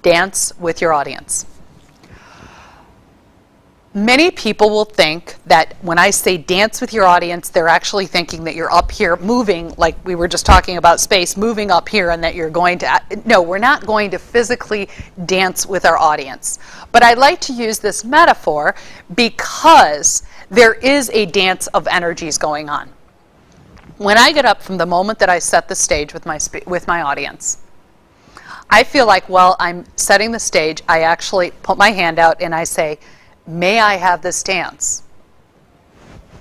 dance with your audience. Many people will think that when I say dance with your audience, they're actually thinking that you're up here moving, like we were just talking about space, moving up here, and that you're going to, no, we're not going to physically dance with our audience. But I like to use this metaphor because there is a dance of energies going on. When I get up, from the moment that I set the stage with my audience, I feel like while I'm setting the stage, I actually put my hand out and I say, may I have this dance?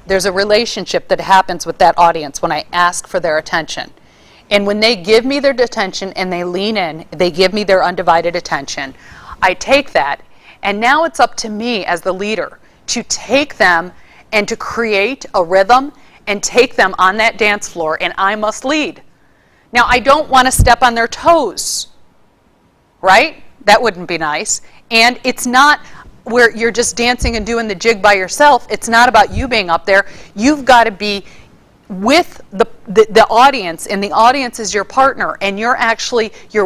There's a relationship that happens with that audience when I ask for their attention. And when they give me their attention and they lean in, they give me their undivided attention, I take that, and now it's up to me as the leader to take them and to create a rhythm and take them on that dance floor, and I must lead. Now, I don't want to step on their toes, right? That wouldn't be nice. And it's not where you're just dancing and doing the jig by yourself. It's not about you being up there. You've got to be with the audience, and the audience is your partner, and you're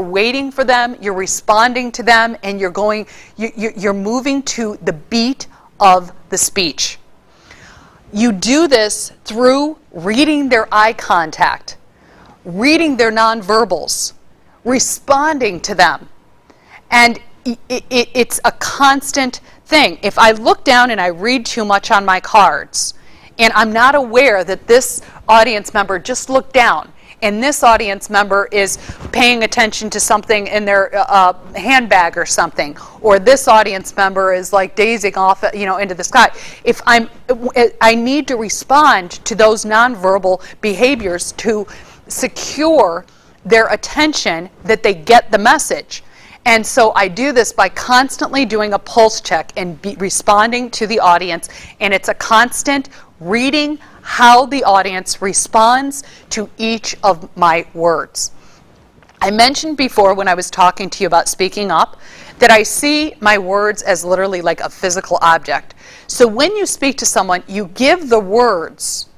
waiting for them, you're responding to them, and you're moving to the beat of the speech. You do this through reading their eye contact, reading their nonverbals, responding to them. And it's a constant thing. If I look down and I read too much on my cards, and I'm not aware that this audience member just looked down, and this audience member is paying attention to something in their handbag or something, or this audience member is like dazing off, into the sky. I need to respond to those nonverbal behaviors to secure their attention, that they get the message. And so I do this by constantly doing a pulse check and responding to the audience, and it's a constant reading how the audience responds to each of my words. I mentioned before when I was talking to you about speaking up that I see my words as literally like a physical object. So when you speak to someone, you give the words,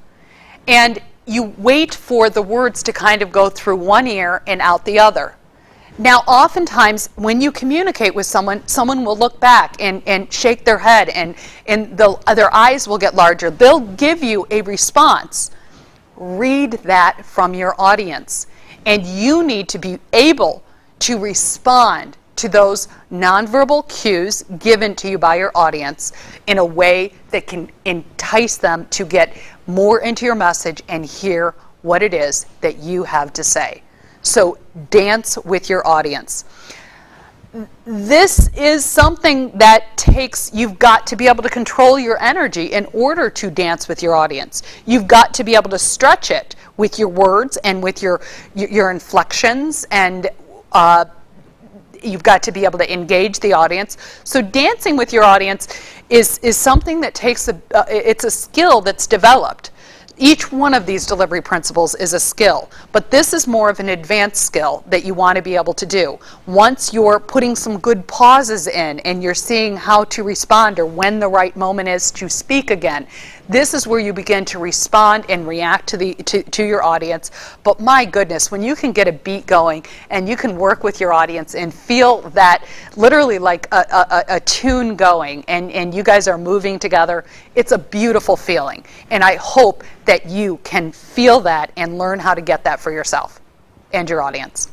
and you wait for the words to kind of go through one ear and out the other. Now, oftentimes, when you communicate with someone will look back and shake their head, and their eyes will get larger. They'll give you a response. Read that from your audience. And you need to be able to respond to those nonverbal cues given to you by your audience in a way that can entice them to get more into your message and hear what it is that you have to say. So dance with your audience. This is something that you've got to be able to control your energy in order to dance with your audience. You've got to be able to stretch it with your words and with your inflections, and you've got to be able to engage the audience. So dancing with your audience is something that it's a skill that's developed. Each one of these delivery principles is a skill, but this is more of an advanced skill that you want to be able to do. Once you're putting some good pauses in and you're seeing how to respond or when the right moment is to speak again, this is where you begin to respond and react to your audience. But my goodness, when you can get a beat going and you can work with your audience and feel that literally like a tune going, and you guys are moving together, it's a beautiful feeling. And I hope that you can feel that and learn how to get that for yourself and your audience.